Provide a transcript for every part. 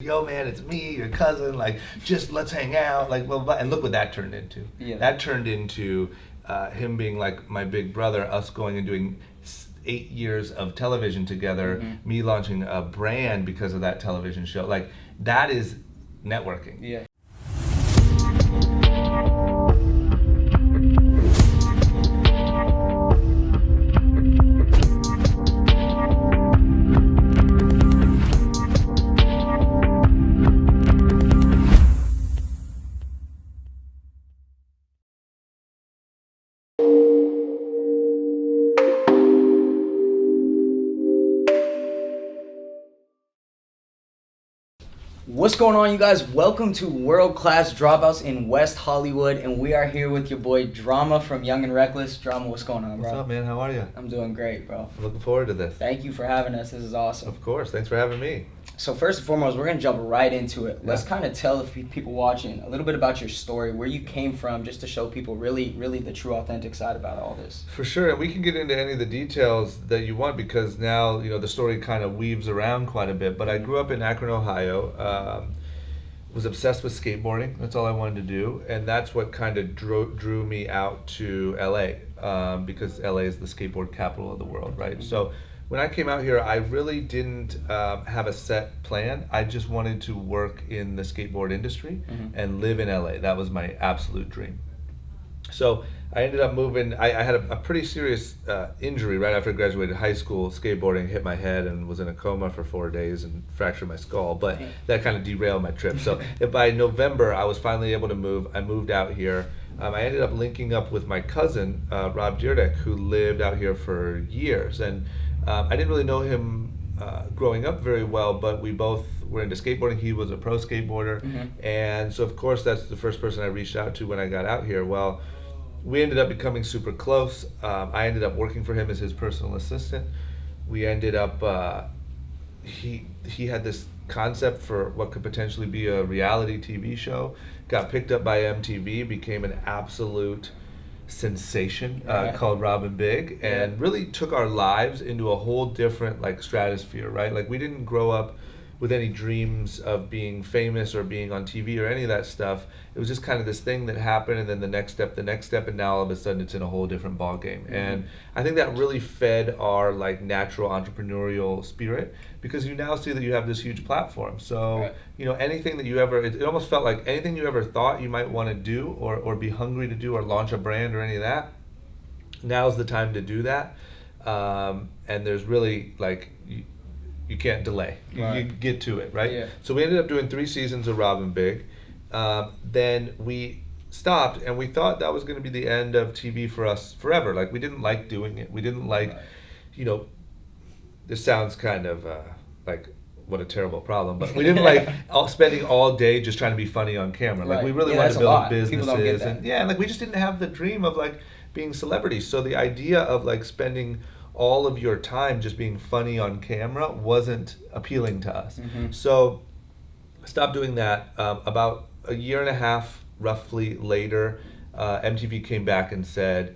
Yo, man, it's me, your cousin. Like, just let's hang out. Like, blah, blah, blah. And look what that turned into. Yeah. That turned into him being like my big brother, us going and doing 8 years of television together, me launching a brand because of that television show. Like, that is networking. Yeah. What's going on, you guys? Welcome to World Class Dropouts in West Hollywood, and we are here with your boy Drama from Young and Reckless. Drama, what's going on, bro? What's up, man? How are you? I'm doing great, bro. I'm looking forward to this. Thank you for having us. This is awesome. Of course. Thanks for having me. So first and foremost, we're going to jump right into it. Let's Yeah. kind of tell the people watching a little bit about your story, where you came from, just to show people really the true, authentic side about all this. For sure, and we can get into any of the details that you want because now, the story kind of weaves around quite a bit. But I grew up in Akron, Ohio. Was obsessed with skateboarding. That's all I wanted to do, and that's what kind of drew me out to LA, because LA is the skateboard capital of the world, right? So when I came out here, I really didn't have a set plan. I just wanted to work in the skateboard industry and live in LA. That was my absolute dream. So I ended up moving. I had a pretty serious injury right after I graduated high school. Skateboarding hit my head and was in a coma for 4 days and fractured my skull. But that kind of derailed my trip. So by November, I was finally able to move. I moved out here. I ended up linking up with my cousin, Rob Dyrdek, who lived out here for years. And I didn't really know him growing up very well, but we both were into skateboarding. He was a pro skateboarder. And so, of course, that's the first person I reached out to when I got out here. Well, we ended up becoming super close. I ended up working for him as his personal assistant. We ended up, he had this concept for what could potentially be a reality TV show, got picked up by MTV, became an absolute sensation called Robin Big, and really took our lives into a whole different stratosphere, right? Like, we didn't grow up with any dreams of being famous or being on TV or any of that stuff. It was just kind of this thing that happened, and then the next step, and now all of a sudden it's in a whole different ball game. And I think that really fed our natural entrepreneurial spirit, because you now see that you have this huge platform. So anything that you ever, it almost felt like anything you ever thought you might want to do or be hungry to do or launch a brand or any of that, now's the time to do that. And there's really you can't delay. You get to it, right? Yeah. So we ended up doing 3 seasons of Robin Big. Then we stopped, and we thought that was going to be the end of TV for us forever. We didn't like doing it. We didn't like, this sounds kind of what a terrible problem, but we didn't like spending all day just trying to be funny on camera. We really wanted to build businesses, and we just didn't have the dream of being celebrities. So the idea of spending all of your time just being funny on camera wasn't appealing to us. So I stopped doing that. About a year and a half roughly later, MTV came back and said,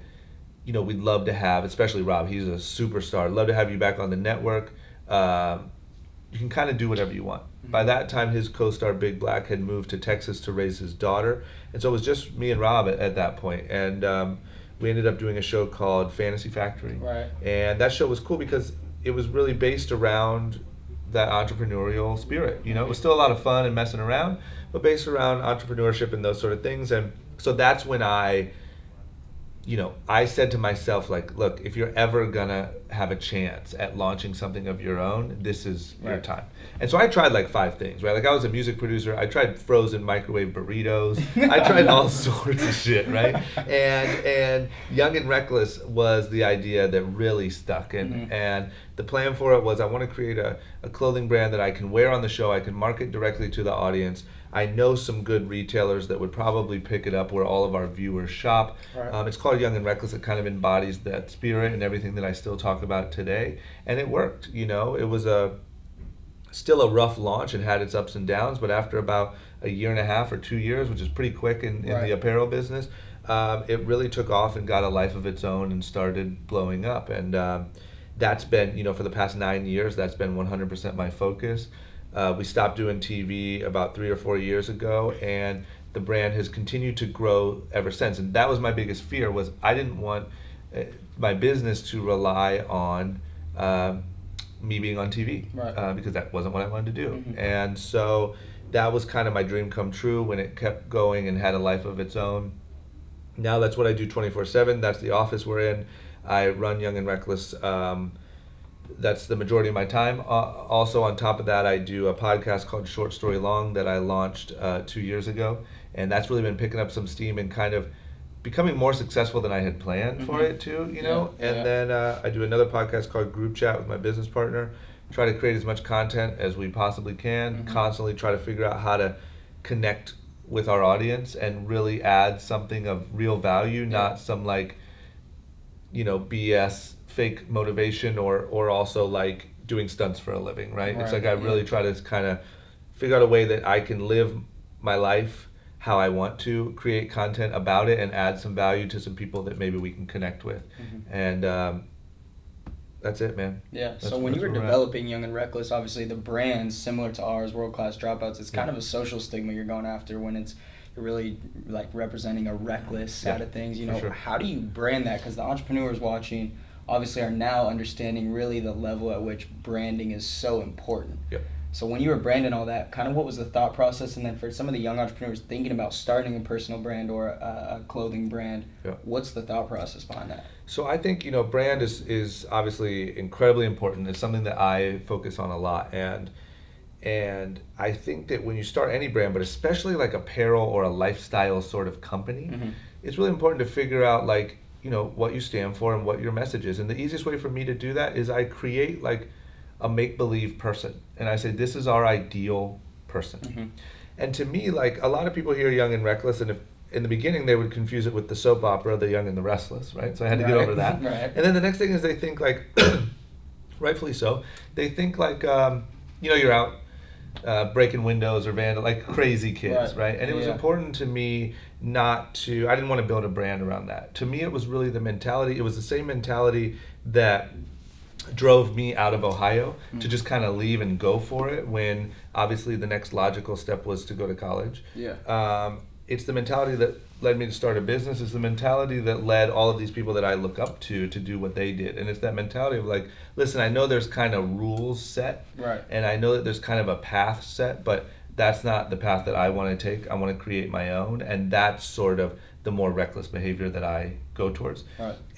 we'd love to have, especially Rob, he's a superstar, love to have you back on the network. You can kind of do whatever you want. By that time, his co-star Big Black had moved to Texas to raise his daughter, and so it was just me and Rob at that point. And we ended up doing a show called Fantasy Factory. Right. And that show was cool because it was really based around that entrepreneurial spirit. It was still a lot of fun and messing around, but based around entrepreneurship and those sort of things. And so that's when I said to myself, look, if you're ever gonna have a chance at launching something of your own, this is your time. And so I tried 5 things, right? I was a music producer. I tried frozen microwave burritos. I tried all sorts of shit, right? And Young and Reckless was the idea that really stuck. And the plan for it was, I want to create a clothing brand that I can wear on the show. I can market directly to the audience. I know some good retailers that would probably pick it up where all of our viewers shop. Right. It's called Young and Reckless. It kind of embodies that spirit and everything that I still talk about today. And it worked. It was still a rough launch. It had its ups and downs, but after about a year and a half or 2 years, which is pretty quick in the apparel business, it really took off and got a life of its own and started blowing up. And that's been, for the past 9 years, that's been 100% my focus. We stopped doing TV about 3 or 4 years ago, and the brand has continued to grow ever since. And that was my biggest fear, was I didn't want my business to rely on me being on TV, Right. because that wasn't what I wanted to do. Mhm. And so that was kind of my dream come true when it kept going and had a life of its own. Now that's what I do 24/7. That's the office we're in. I run Young and Reckless. That's the majority of my time. Also, on top of that, I do a podcast called Short Story Long that I launched 2 years ago, and that's really been picking up some steam and kind of becoming more successful than I had planned for it to, you know. And then I do another podcast called Group Chat with my business partner. Try to create as much content as we possibly can. Constantly try to figure out how to connect with our audience and really add something of real value, not some like, BS fake motivation or also like doing stunts for a living, right? It's like I really try to kind of figure out a way that I can live my life how I want to, create content about it, and add some value to some people that maybe we can connect with. And that's it, man. Yeah. So when you were developing Young and Reckless, obviously the brand's similar to ours, World Class Dropouts. It's kind of a social stigma you're going after when you're really like representing a reckless side of things. How do you brand that? Because the entrepreneurs watching obviously are now understanding really the level at which branding is so important. Yep. So when you were branding all that, kind of what was the thought process? And then for some of the young entrepreneurs thinking about starting a personal brand or a clothing brand, what's the thought process behind that? So I think, brand is obviously incredibly important. It's something that I focus on a lot. And I think that when you start any brand, but especially like apparel or a lifestyle sort of company, it's really important to figure out like, what you stand for and what your message is. And the easiest way for me to do that is I create like a make-believe person. And I say, this is our ideal person. And to me, like a lot of people hear Young and Reckless, and if in the beginning they would confuse it with the soap opera, The Young and the Restless, right? So I had to get over that. And then the next thing is they think like, rightfully so, they think like, you're out breaking windows or like crazy kids, right? And it was important to me I didn't want to build a brand around that. To me, it was really the mentality. It was the same mentality that drove me out of Ohio to just kind of leave and go for it when obviously the next logical step was to go to college. It's the mentality that led me to start a business. It's the mentality that led all of these people that I look up to do what they did. And it's that mentality of like, listen, I know there's kind of rules set, and I know that there's kind of a path set, but that's not the path that I want to take. I want to create my own, and that's sort of the more reckless behavior that I go towards.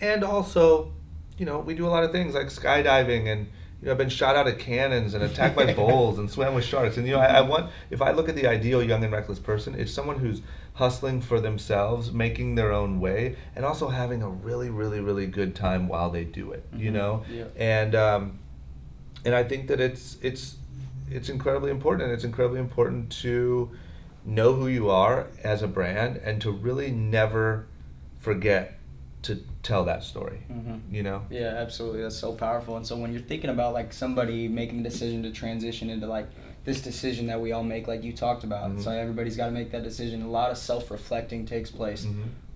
And also, we do a lot of things like skydiving, and I've been shot out of cannons and attacked by bulls and swam with sharks. And if I look at the ideal young and reckless person, it's someone who's hustling for themselves, making their own way, and also having a really, really, really good time while they do it. And I think that it's incredibly important, and it's incredibly important to know who you are as a brand and to really never forget to tell that story. Yeah, absolutely. That's so powerful. And so when you're thinking about like somebody making a decision to transition into like this decision that we all make, like you talked about, so everybody's got to make that decision. A lot of self-reflecting takes place.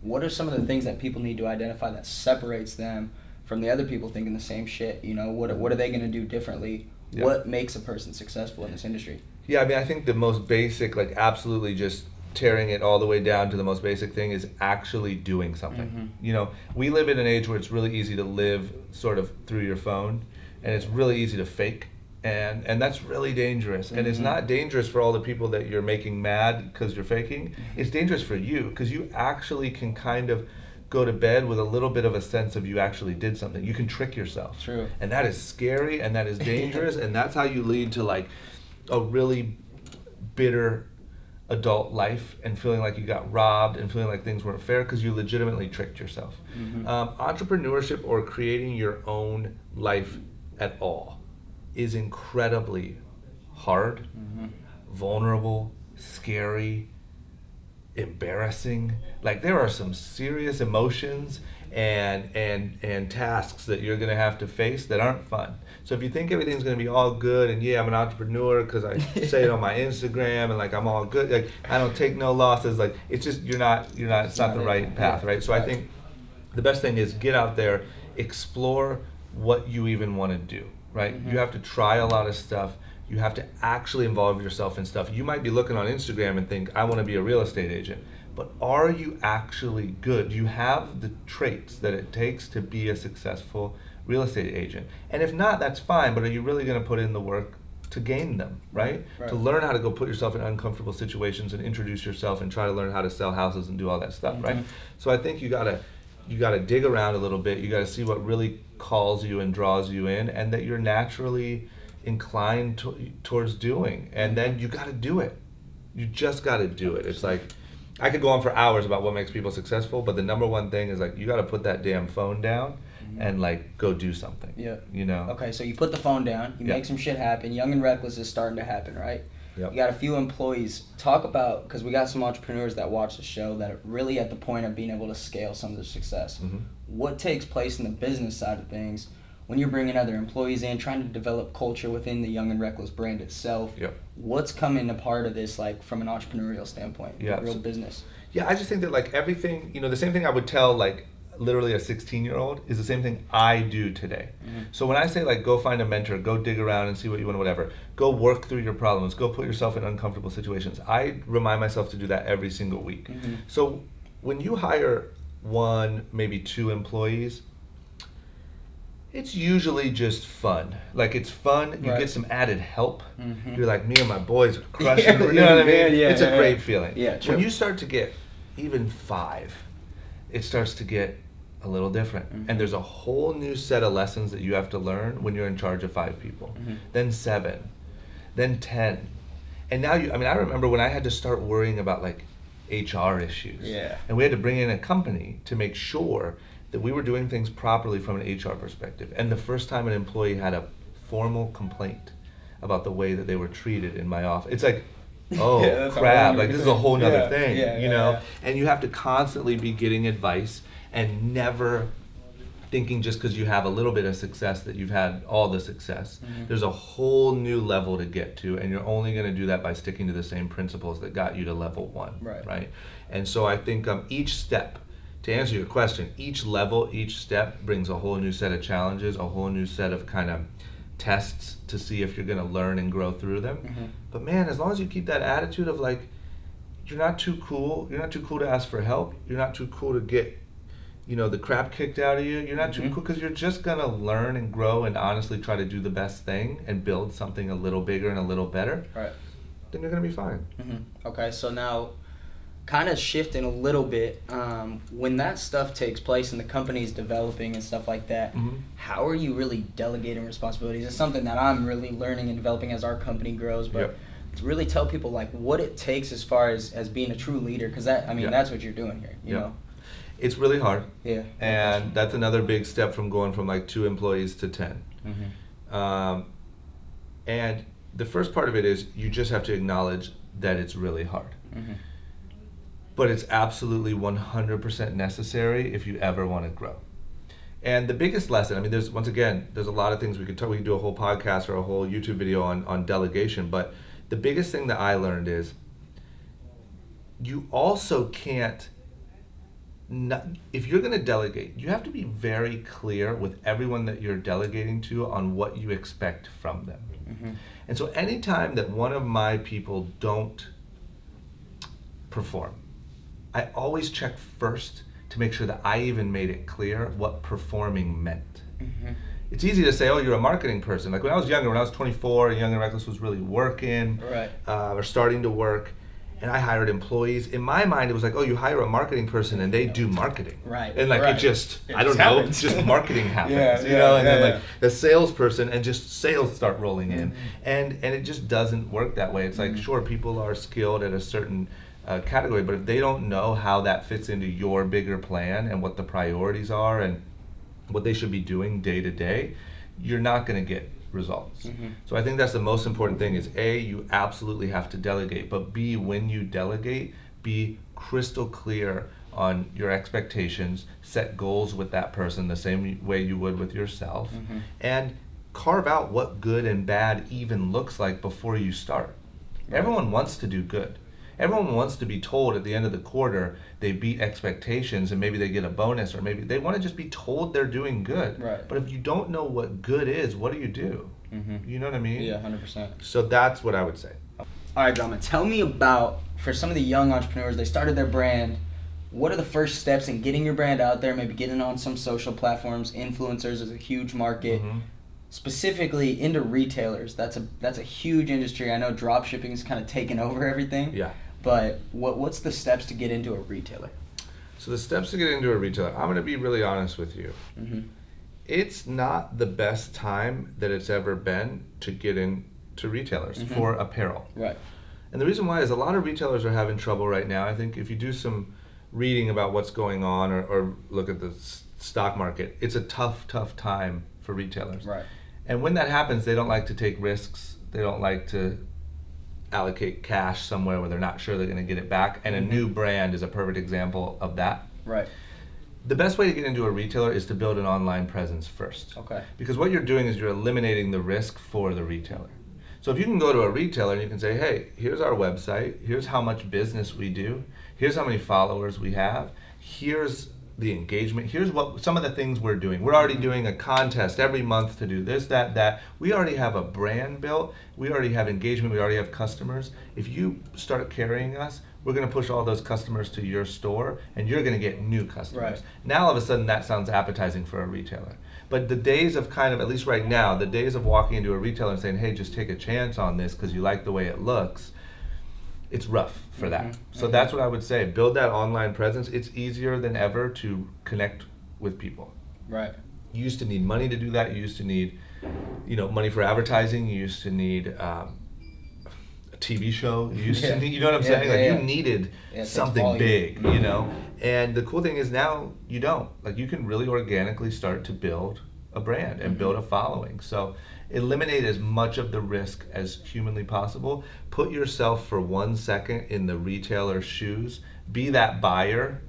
What are some of the things that people need to identify that separates them from the other people thinking the same shit? What are they going to do differently? What makes a person successful in this industry? Yeah, I mean, I think the most basic, like absolutely just tearing it all the way down to the most basic thing is actually doing something. We live in an age where it's really easy to live sort of through your phone, and it's really easy to fake, and that's really dangerous. And it's not dangerous for all the people that you're making mad because you're faking. It's dangerous for you because you actually can kind of go to bed with a little bit of a sense of you actually did something. You can trick yourself. True. And that is scary, and that is dangerous, and that's how you lead to like a really bitter adult life and feeling like you got robbed and feeling like things weren't fair because you legitimately tricked yourself. Entrepreneurship or creating your own life at all is incredibly hard, vulnerable, scary, embarrassing. Like there are some serious emotions and tasks that you're going to have to face that aren't fun. So if you think everything's going to be all good and I'm an entrepreneur because I say it on my Instagram and like I'm all good, like I don't take no losses, like it's just it's not the right path, right? So I think the best thing is get out there, explore what you even want to do, right? You have to try a lot of stuff. You have to actually involve yourself in stuff. You might be looking on Instagram and think, I want to be a real estate agent. But are you actually good? Do you have the traits that it takes to be a successful real estate agent? And if not, that's fine, but are you really going to put in the work to gain them, right? To learn how to go put yourself in uncomfortable situations and introduce yourself and try to learn how to sell houses and do all that stuff, right? So I think you gotta dig around a little bit. You gotta see what really calls you and draws you in, and that you're naturally inclined towards doing. And then you gotta do it. You just gotta do it. It's like, I could go on for hours about what makes people successful, but the number one thing is like, you gotta put that damn phone down and like go do something. Yeah. You know? Okay, so you put the phone down, you make some shit happen. Young and Reckless is starting to happen, right? Yep. You got a few employees. Talk about, because we got some entrepreneurs that watch the show that are really at the point of being able to scale some of their success. What takes place in the business side of things when you're bringing other employees in, trying to develop culture within the Young and Reckless brand itself? Yep. What's coming a part of this, like from an entrepreneurial standpoint, real business? Yeah, I just think that like everything, the same thing I would tell like literally a 16-year-old is the same thing I do today. So when I say like go find a mentor, go dig around and see what you want, whatever, go work through your problems, go put yourself in uncomfortable situations, I remind myself to do that every single week. So when you hire one, maybe two employees, it's usually just fun. Like it's fun, you get some added help. You're like, me and my boys are crushing it. You know what I mean? It's a great feeling. When you start to get even 5, it starts to get a little different. And there's a whole new set of lessons that you have to learn when you're in charge of 5 people. Then 7, then 10. And now I remember when I had to start worrying about like HR issues. And we had to bring in a company to make sure that we were doing things properly from an HR perspective. And the first time an employee had a formal complaint about the way that they were treated in my office, it's like, oh crap, like this is a whole nother thing, you know? And you have to constantly be getting advice and never thinking just because you have a little bit of success that you've had all the success. There's a whole new level to get to, and you're only going to do that by sticking to the same principles that got you to level 1, right? And so I think each step, to answer your question, each level, each step brings a whole new set of challenges, a whole new set of kind of tests to see if you're going to learn and grow through them. But man, as long as you keep that attitude of like, you're not too cool to ask for help, you're not too cool to get the crap kicked out of you, you're not too cool, because you're just going to learn and grow and honestly try to do the best thing and build something a little bigger and a little better, then you're going to be fine. Okay, so now kind of shifting a little bit, when that stuff takes place and the company's developing and stuff like that, how are you really delegating responsibilities? It's something that I'm really learning and developing as our company grows, but to really tell people like what it takes as far as being a true leader, because that's what you're doing here, you know? It's really hard. Yeah. And that's another big step from going from like 2 employees to 10. And the first part of it is you just have to acknowledge that it's really hard. But it's absolutely 100% necessary if you ever want to grow. And the biggest lesson, there's a lot of things we could talk, we could do a whole podcast or a whole YouTube video on delegation, but the biggest thing that I learned is you also can't, if you're going to delegate, you have to be very clear with everyone that you're delegating to on what you expect from them. And so anytime that one of my people don't perform, I always check first to make sure that I even made it clear what performing meant. It's easy to say, oh, you're a marketing person. Like when I was younger, when I was 24, Young and Reckless was really working, or starting to work, and I hired employees. In my mind, it was like, oh, you hire a marketing person and they do marketing. And like it just just marketing happens, and then like the salesperson and just sales start rolling in. And it just doesn't work that way. It's like, sure, people are skilled at a certain category, but if they don't know how that fits into your bigger plan and what the priorities are and what they should be doing day to day, you're not going to get results. So I think that's the most important thing is A, you absolutely have to delegate, but B, when you delegate, be crystal clear on your expectations, set goals with that person the same way you would with yourself, and carve out what good and bad even looks like before you start. Everyone wants to do good. Everyone wants to be told at the end of the quarter they beat expectations and maybe they get a bonus, or maybe they want to just be told they're doing good. But if you don't know what good is, what do? You know what I mean? Yeah, 100%. So that's what I would say. All right, Drama, tell me about, for some of the young entrepreneurs, they started their brand. What are the first steps in getting your brand out there, maybe getting on some social platforms? Influencers is a huge market. Specifically into retailers. That's a huge industry. I know drop shipping is kind of taken over everything. Yeah. But what's the steps to get into a retailer? So the steps to get into a retailer, I'm going to be really honest with you. It's not the best time that it's ever been to get into retailers for apparel. Right. And the reason why is a lot of retailers are having trouble right now. I think if you do some reading about what's going on or look at the stock market, it's a tough time for retailers. Right. And when that happens, they don't like to take risks. They don't like to allocate cash somewhere where they're not sure they're going to get it back. And a new brand is a perfect example of that. Right. The best way to get into a retailer is to build an online presence first. Okay. Because what you're doing is you're eliminating the risk for the retailer. So if you can go to a retailer and you can say, hey, here's our website, here's how much business we do, here's how many followers we have, here's the engagement, here's what some of the things we're doing. We're already doing a contest every month to do this, that. We already have a brand built, we already have engagement, we already have customers. If you start carrying us, we're going to push all those customers to your store and you're going to get new customers. Right. Now all of a sudden that sounds appetizing for a retailer. But the days of kind of, at least right now, the days of walking into a retailer and saying, hey, just take a chance on this because you like the way it looks, it's rough for that. So that's what I would say. Build that online presence. It's easier than ever to connect with people. Right. You used to need money to do that. You used to need, money for advertising. You used to need a TV show. You used to need, you know what I'm saying? You needed something big, And the cool thing is now you don't. Like you can really organically start to build a brand and build a following. So eliminate as much of the risk as humanly possible. Put yourself for 1 second in the retailer's shoes. Be that buyer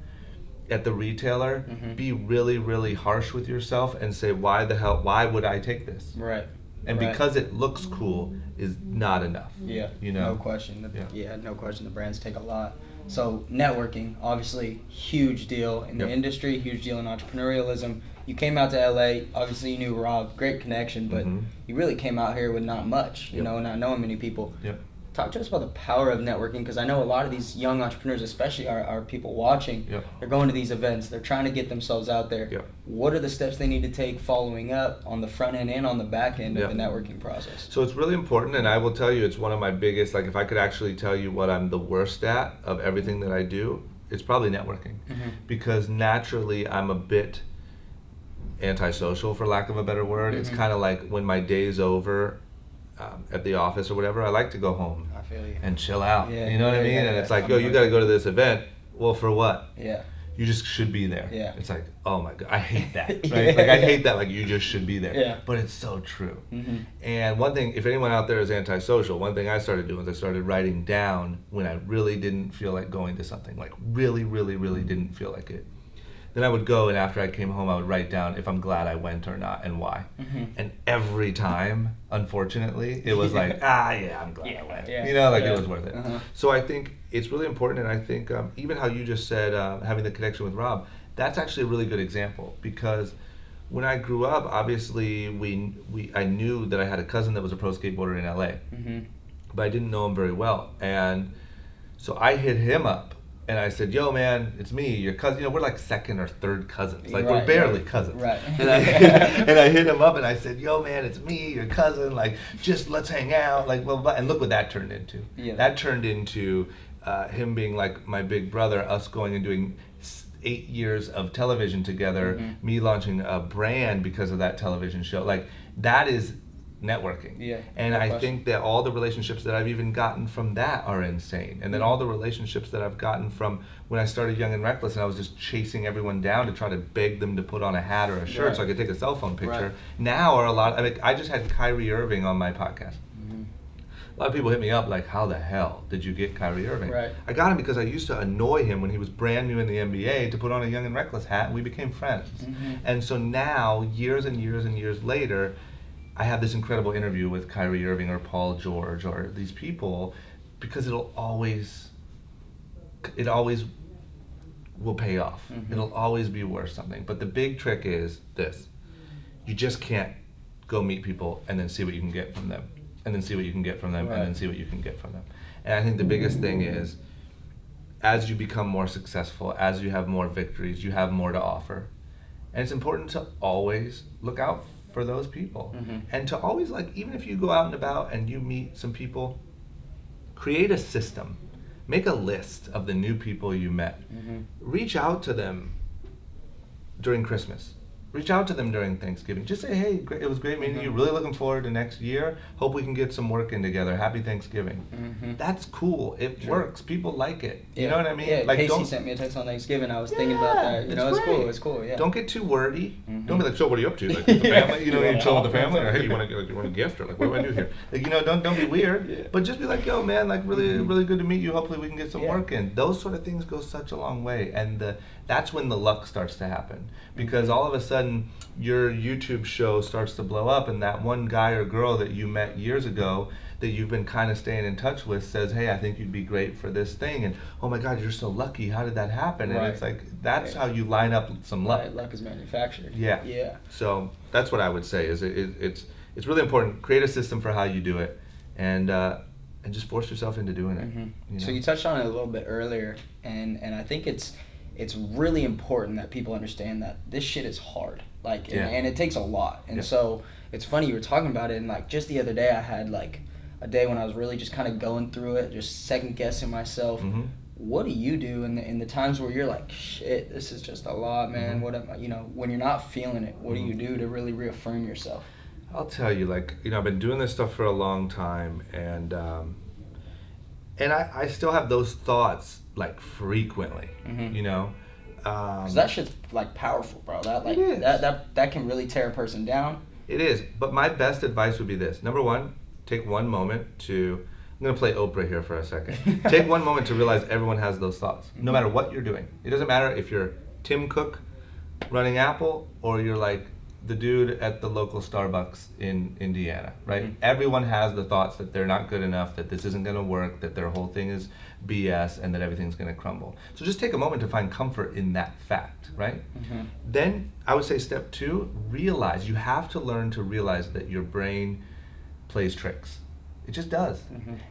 at the retailer. Be really, really harsh with yourself and say, why would I take this? Right. And because it looks cool is not enough. Yeah. No question. No question. The brands take a lot. So networking, obviously, huge deal in the industry, huge deal in entrepreneurialism. You came out to LA, obviously you knew Rob, great connection, but you really came out here with not much, not knowing many people. Talk to us about the power of networking, because I know a lot of these young entrepreneurs, especially our people watching, they're going to these events, they're trying to get themselves out there. What are the steps they need to take following up on the front end and on the back end of the networking process? So it's really important, and I will tell you it's one of my biggest, like if I could actually tell you what I'm the worst at of everything that I do, it's probably networking. Because naturally I'm a bit antisocial, for lack of a better word. It's kind of like when my day's over at the office or whatever, I like to go home and chill out. You know what I mean? And it's like, you got to go to this event. Well, for what? You just should be there. It's like, oh my God, I hate that. Right? Like I hate that. Like you just should be there. But it's so true. And one thing, if anyone out there is antisocial, one thing I started doing is I started writing down when I really didn't feel like going to something, like really, really, really didn't feel like it. Then I would go, and after I came home, I would write down if I'm glad I went or not and why. And every time, unfortunately, it was like, I'm glad I went. It was worth it. So I think it's really important, and I think even how you just said having the connection with Rob, that's actually a really good example, because when I grew up, obviously I knew that I had a cousin that was a pro skateboarder in LA, but I didn't know him very well, and so I hit him up. And I said, yo, man, it's me, your cousin. We're like second or third cousins. Like, we're barely cousins. And I hit him up and I said, yo, man, it's me, your cousin. Like, just let's hang out. Like, blah, blah. And look what that turned into. That turned into him being like my big brother, us going and doing 8 years of television together, me launching a brand because of that television show. Like, that is networking. And I think that all the relationships that I've even gotten from that are insane. And then all the relationships that I've gotten from when I started Young and Reckless and I was just chasing everyone down to try to beg them to put on a hat or a shirt so I could take a cell phone picture. Now are a lot, I just had Kyrie Irving on my podcast. A lot of people hit me up like, how the hell did you get Kyrie Irving? I got him because I used to annoy him when he was brand new in the NBA to put on a Young and Reckless hat, and we became friends. And so now, years and years and years later, I have this incredible interview with Kyrie Irving or Paul George or these people, because it always will pay off. It'll always be worth something. But the big trick is this: you just can't go meet people and then see what you can get from them, and then see what you can get from them, and then see what you can get from them. And I think the biggest thing is, as you become more successful, as you have more victories, you have more to offer. And it's important to always look out for those people. And to always, like, even if you go out and about and you meet some people, create a system. Make a list of the new people you met. Reach out to them during Christmas. Reach out to them during Thanksgiving. Just say, hey, it was great meeting you. Really looking forward to next year. Hope we can get some work in together. Happy Thanksgiving. That's cool. It works. People like it. You know what I mean? Yeah, like, Casey sent me a text on Thanksgiving. I was thinking about that. You know, it's cool. It's cool. Yeah. Don't get too wordy. Don't be like, so what are you up to? Like, with the family? You know, you chill with the family? Or hey, you want a gift? Or like, what do I do here? Like, you know, don't be weird. But just be like, yo, man, like, really good to meet you. Hopefully we can get some work in. Those sort of things go such a long way. And that's when the luck starts to happen. Because all of a sudden, your YouTube show starts to blow up, and that one guy or girl that you met years ago that you've been kind of staying in touch with says, hey, I think you'd be great for this thing, and oh my God, you're so lucky. How did that happen? And it's like, that's how you line up some luck. Right, luck is manufactured. Yeah. So that's what I would say is it's really important. Create a system for how you do it, and just force yourself into doing it. You know? So you touched on it a little bit earlier, and I think it's really important that people understand that this shit is hard. Like, and it takes a lot. And so it's funny, you were talking about it, and like just the other day I had like a day when I was really just kind of going through it, just second guessing myself. What do you do in the times where you're like, shit, this is just a lot, man. What am I, you know, when you're not feeling it, what do you do to really reaffirm yourself? I'll tell you, like, you know, I've been doing this stuff for a long time, and I still have those thoughts like frequently, you know. Cause that shit's like powerful, bro. That like that can really tear a person down. It is, but my best advice would be this: number one, take one moment to. I'm gonna play Oprah here for a second. Take one moment to realize everyone has those thoughts, no matter what you're doing. It doesn't matter if you're Tim Cook running Apple or you're like the dude at the local Starbucks in Indiana, right? Everyone has the thoughts that they're not good enough, that this isn't gonna work, that their whole thing is BS, and that everything's gonna crumble. So just take a moment to find comfort in that fact, right? Then I would say step two, realize, you have to learn to realize that your brain plays tricks. It just does.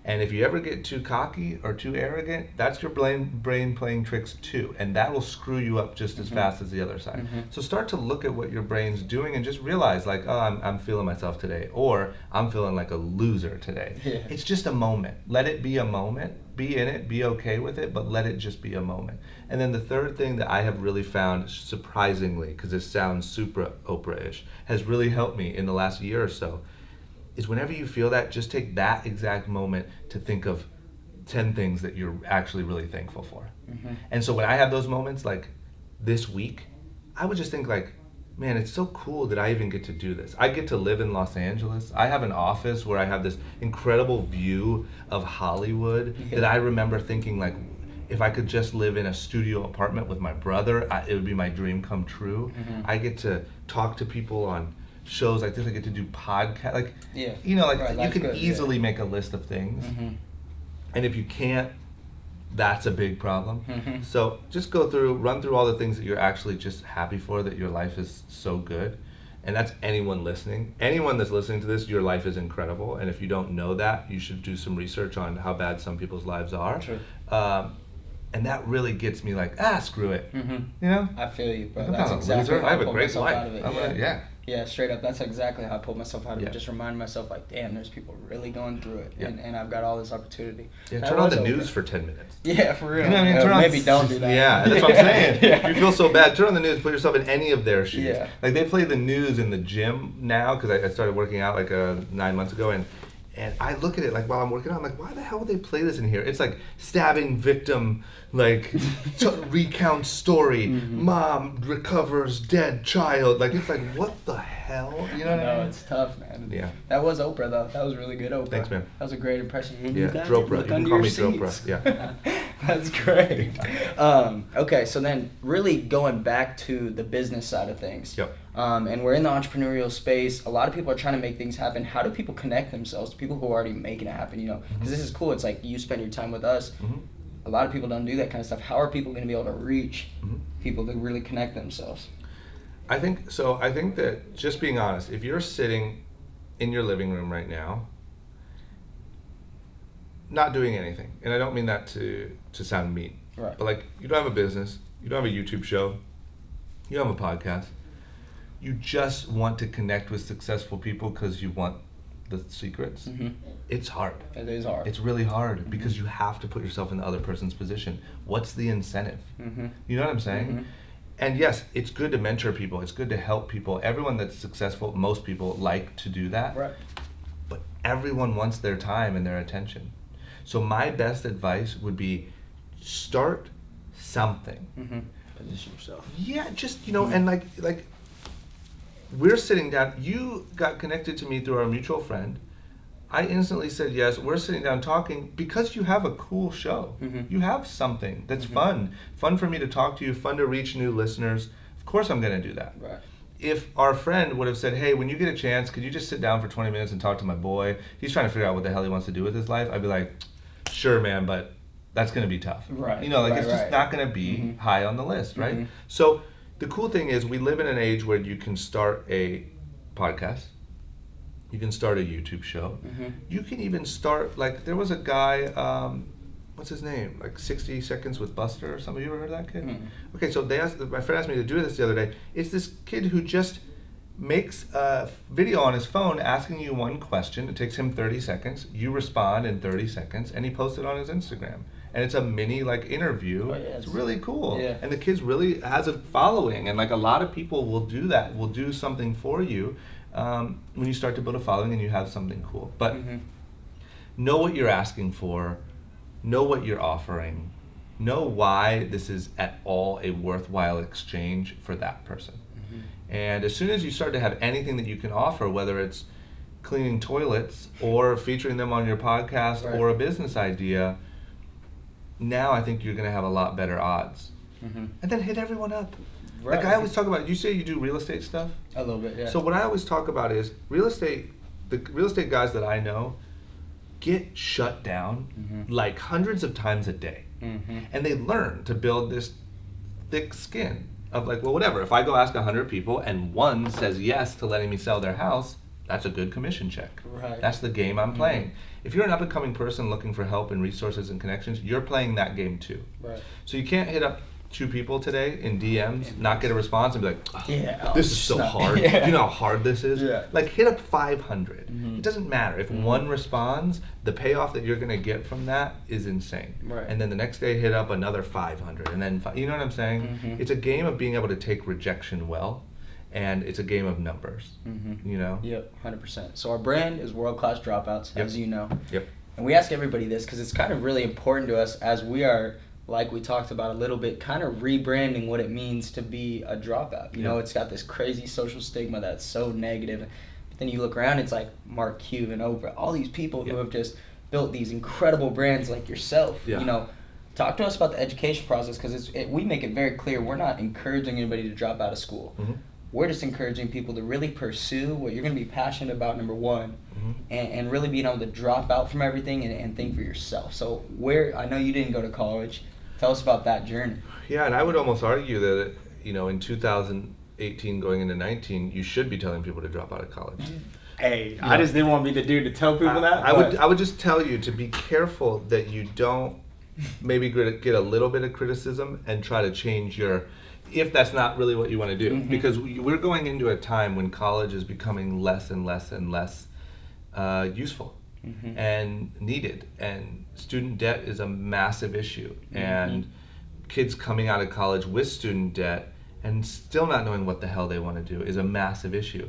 And if you ever get too cocky or too arrogant, that's your brain playing tricks too. And that will screw you up just as fast as the other side. So start to look at what your brain's doing and just realize, like, oh, I'm feeling myself today, or I'm feeling like a loser today. It's just a moment. Let it be a moment. Be in it, be okay with it, but let it just be a moment. And then the third thing that I have really found, surprisingly, because it sounds super Oprah-ish, has really helped me in the last year or so, is whenever you feel that, just take that exact moment to think of 10 things that you're actually really thankful for. And so when I have those moments, like this week, I would just think like, man, it's so cool that I even get to do this. I get to live in Los Angeles. I have an office where I have this incredible view of Hollywood that I remember thinking like, if I could just live in a studio apartment with my brother, it would be my dream come true. I get to talk to people on shows like this. I get to do podcasts, like, you know, like you can easily make a list of things, and if you can't, that's a big problem. So just run through all the things that you're actually just happy for, that your life is so good. And that's anyone listening. Anyone that's listening to this, your life is incredible, and if you don't know that, you should do some research on how bad some people's lives are. And that really gets me like, screw it. You know? I feel you, bro. I'm That's not a exactly loser. how I have a great myself life. out of it. Yeah, straight up. That's exactly how I pulled myself out of it. Just reminding myself, like, damn, there's people really going through it, and I've got all this opportunity. Turn on the news for 10 minutes. Yeah, for real. You know what I mean? Maybe don't do that. Yeah, that's what I'm saying. If you feel so bad, turn on the news, put yourself in any of their shoes. Like, they play the news in the gym now, because I started working out like 9 months ago, and I look at it like while I'm working out, I'm like, why the hell would they play this in here? It's like stabbing victim, like recount story, mom recovers dead child. Like, it's like, what the hell? You know what I mean? No, it's tough, man. Yeah. That was Oprah, though. That was really good, Oprah. Thanks, man. That was a great impression. Dropra. You can call me Dropra. Yeah. That's great. Okay, so then really going back to the business side of things. And we're in the entrepreneurial space. A lot of people are trying to make things happen. How do people connect themselves to people who are already making it happen? You know, because this is cool. It's like you spend your time with us. A lot of people don't do that kind of stuff. How are people going to be able to reach people to really connect themselves? I think that, just being honest, if you're sitting in your living room right now, not doing anything. And I don't mean that to sound mean. Right. But like, you don't have a business, you don't have a YouTube show, you don't have a podcast. You just want to connect with successful people because you want the secrets. Mm-hmm. It's hard. It is hard. It's really hard because you have to put yourself in the other person's position. What's the incentive? Mm-hmm. You know what I'm saying? Mm-hmm. And yes, it's good to mentor people. It's good to help people. Everyone that's successful, most people like to do that. Right. But everyone wants their time and their attention. So my best advice would be start something. Mm-hmm. Position yourself. Yeah, just, and like we're sitting down. You got connected to me through our mutual friend. I instantly said yes. We're sitting down talking because you have a cool show. Mm-hmm. You have something that's fun for me to talk to you, fun to reach new listeners. Of course I'm going to do that. Right. If our friend would have said, hey, when you get a chance, could you just sit down for 20 minutes and talk to my boy? He's trying to figure out what the hell he wants to do with his life. I'd be like, sure, man, but that's going to be tough. Right. It's just not going to be high on the list, right? Mm-hmm. So the cool thing is we live in an age where you can start a podcast. You can start a YouTube show. Mm-hmm. You can even start, like, there was a guy, what's his name? Like 60 Seconds with Buster or something. You ever heard of that kid? Mm-hmm. Okay, so my friend asked me to do this the other day. It's this kid who just makes a video on his phone asking you one question. It takes him 30 seconds. You respond in 30 seconds, and he posts it on his Instagram. And it's a mini interview. Oh, yeah, it's really cool. Yeah. And the kid really has a following, and like a lot of people will do that. Will do something for you when you start to build a following and you have something cool. But know what you're asking for. Know what you're offering. Know why this is at all a worthwhile exchange for that person. And as soon as you start to have anything that you can offer, whether it's cleaning toilets or featuring them on your podcast or a business idea, now I think you're going to have a lot better odds. And then hit everyone up. Right. Like I always talk about, you say you do real estate stuff? A little bit, yeah. So what I always talk about is the real estate guys that I know get shut down like hundreds of times a day. And they learn to build this thick skin of like, well, whatever. If I go ask 100 people and one says yes to letting me sell their house, that's a good commission check. Right. That's the game I'm playing. If you're an up-and-coming person looking for help and resources and connections, you're playing that game too. Right. So you can't hit up 2 people today in DMs, not get a response, and be like, oh, this is so hard. Yeah. Do you know how hard this is? Yeah. Like, hit up 500. It doesn't matter. If one responds, the payoff that you're going to get from that is insane. Right. And then the next day, hit up another 500. And then, you know what I'm saying? It's a game of being able to take rejection well, and it's a game of numbers, you know? Yep, 100%. So our brand is World Class Dropouts, as you know. Yep. And we ask everybody this because it's kind of really important to us as we are, like we talked about a little bit, kind of rebranding what it means to be a dropout. You know, it's got this crazy social stigma that's so negative. But then you look around, it's like Mark Cuban, Oprah, all these people who have just built these incredible brands like yourself. Yeah. You know, talk to us about the education process because we make it very clear we're not encouraging anybody to drop out of school. We're just encouraging people to really pursue what you're going to be passionate about, number one, and really being able to drop out from everything and think for yourself. So I know you didn't go to college. Tell us about that journey. Yeah, and I would almost argue that, in 2018 going into 19, you should be telling people to drop out of college. Hey, I just didn't want to be the dude to tell people that. I would just tell you to be careful that you don't maybe get a little bit of criticism and try to change if that's not really what you want to do. Because we're going into a time when college is becoming less and less and less useful and needed. And student debt is a massive issue. And kids coming out of college with student debt and still not knowing what the hell they want to do is a massive issue.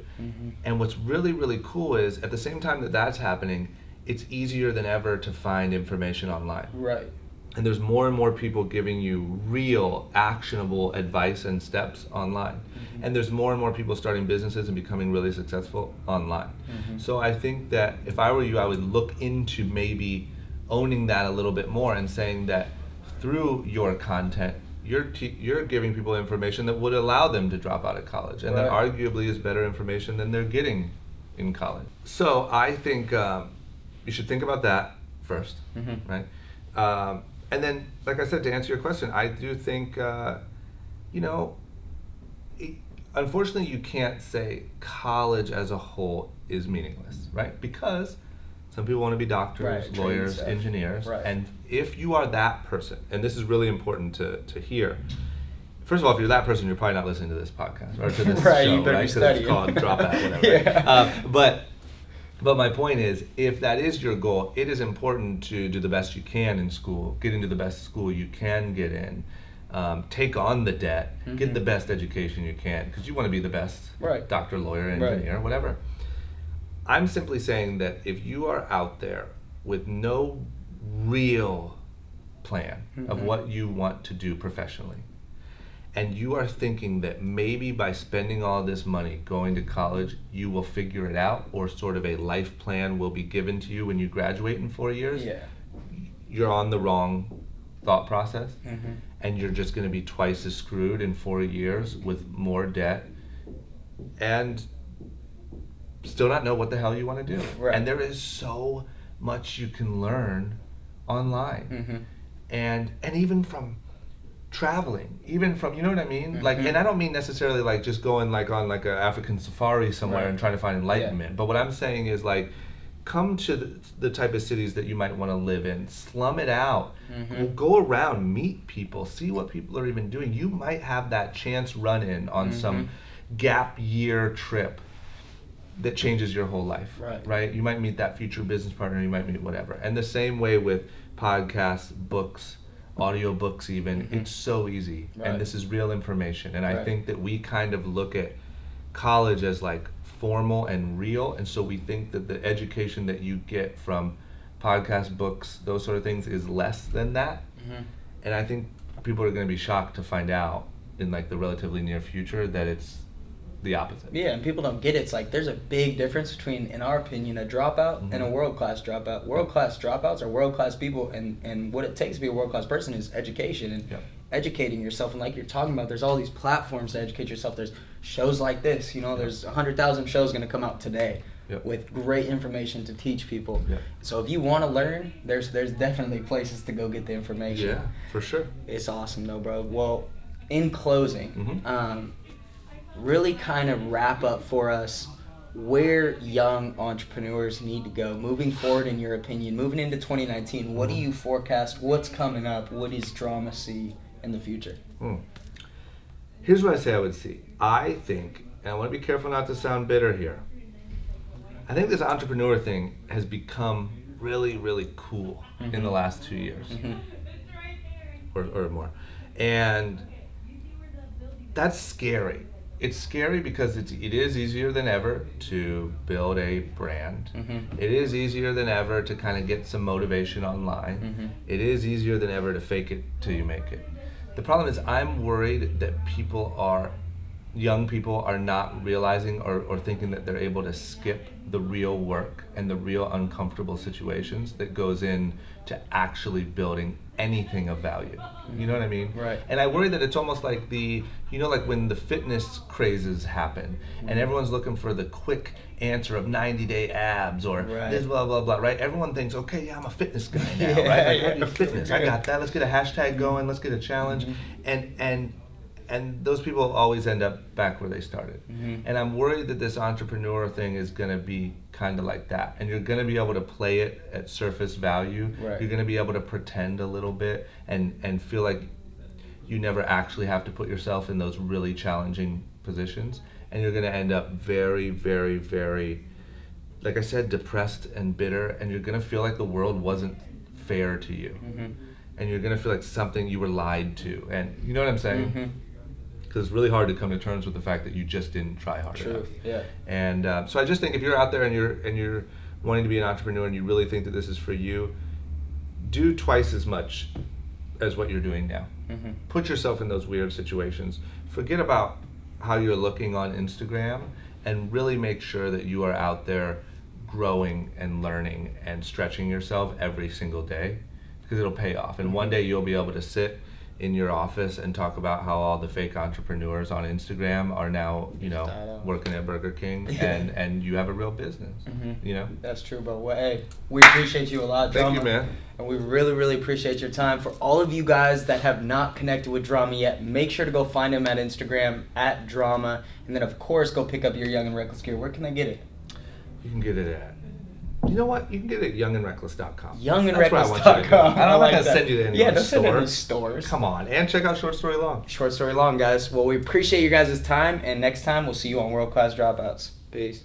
And what's really, really cool is at the same time that that's happening, it's easier than ever to find information online. Right. And there's more and more people giving you real, actionable advice and steps online. And there's more and more people starting businesses and becoming really successful online. So I think that if I were you, I would look into maybe owning that a little bit more and saying that through your content, you're giving people information that would allow them to drop out of college. And that arguably is better information than they're getting in college. So I think you should think about that first, right? And then, like I said, to answer your question, I do think, unfortunately, you can't say college as a whole is meaningless, right? Because some people want to be doctors, Right, trained lawyers, stuff. engineers. Right. And if you are that person, and this is really important to hear. First of all, if you're that person, you're probably not listening to this podcast or to this Right, show, you better right? be Because it's studying. called Drop Out, whatever. Yeah. But my point is, if that is your goal, it is important to do the best you can in school, get into the best school you can get in, take on the debt, get the best education you can, because you want to be the best Right. doctor, lawyer, Right. engineer, whatever. I'm simply saying that if you are out there with no real plan of what you want to do professionally, and you are thinking that maybe by spending all this money going to college, you will figure it out, or sort of a life plan will be given to you when you graduate in 4 years, Yeah. you're on the wrong thought process. And you're just going to be twice as screwed in 4 years with more debt and still not know what the hell you want to do. Right. And there is so much you can learn online. And even from traveling, even from, you know what I mean? Like, and I don't mean necessarily like just going like on like a African safari somewhere Right. and trying to find enlightenment. But what I'm saying is like, come to the type of cities that you might want to live in, slum it out, go around, meet people, see what people are even doing. You might have that chance run in on some gap year trip that changes your whole life, right? You might meet that future business partner, you might meet whatever. And the same way with podcasts, books, audiobooks even, it's so easy. Right. And this is real information. And I Right. think that we kind of look at college as like formal and real, and so we think that the education that you get from podcasts, books, those sort of things is less than that. And I think people are going to be shocked to find out in like the relatively near future that it's the opposite. Yeah, and people don't get it. It's like there's a big difference between, in our opinion, a dropout and a world-class dropout. World-class dropouts are world-class people, and what it takes to be a world-class person is education and educating yourself. And like you're talking about, there's all these platforms to educate yourself. There's shows like this, you know, there's 100,000 shows going to come out today with great information to teach people. So if you want to learn, there's definitely places to go get the information. Yeah, for sure. It's awesome though, bro. Well, in closing, really kind of wrap up for us where young entrepreneurs need to go moving forward, in your opinion, moving into 2019. What do you forecast? What's coming up? What does Drama see in the future? Here's what I say I would see. I think, and I want to be careful not to sound bitter here, I think this entrepreneur thing has become really, really cool in the last 2 years or more. And that's scary. It's scary because it is easier than ever to build a brand. It is easier than ever to kind of get some motivation online. It is easier than ever to fake it till you make it. The problem is I'm worried that young people are not realizing or thinking that they're able to skip the real work and the real uncomfortable situations that goes in to actually building anything of value. You know what I mean? Right. And I worry that it's almost like like when the fitness crazes happen and everyone's looking for the quick answer of 90-day abs or this blah blah blah, right? Everyone thinks, okay, yeah, I'm a fitness guy now, right? Like, I do fitness, I got that. Let's get a hashtag going. Let's get a challenge, and those people always end up back where they started. And I'm worried that this entrepreneur thing is going to be kind of like that. And you're going to be able to play it at surface value. Right. You're going to be able to pretend a little bit and feel like you never actually have to put yourself in those really challenging positions. And you're going to end up very, very, very, like I said, depressed and bitter. And you're going to feel like the world wasn't fair to you. And you're going to feel like something you were lied to. And you know what I'm saying? Because it's really hard to come to terms with the fact that you just didn't try hard enough. Yeah. And so I just think if you're out there and you're wanting to be an entrepreneur and you really think that this is for you, do twice as much as what you're doing now. Put yourself in those weird situations. Forget about how you're looking on Instagram and really make sure that you are out there growing and learning and stretching yourself every single day, because it'll pay off. And one day you'll be able to sit in your office and talk about how all the fake entrepreneurs on Instagram are now, working at Burger King and you have a real business, That's true, bro. Well, hey, we appreciate you a lot, Drama. Thank you, man. And we really, really appreciate your time. For all of you guys that have not connected with Drama yet, make sure to go find him at Instagram, at Drama. And then, of course, go pick up your Young and Reckless gear. Where can they get it? You can get it at... You know what? You can get it at youngandreckless.com. Youngandreckless.com. I'm not going to send you to any don't send it to store. stores. Come on. And check out Short Story Long. Short Story Long, guys. Well, we appreciate you guys' time. And next time, we'll see you on World Class Dropouts. Peace.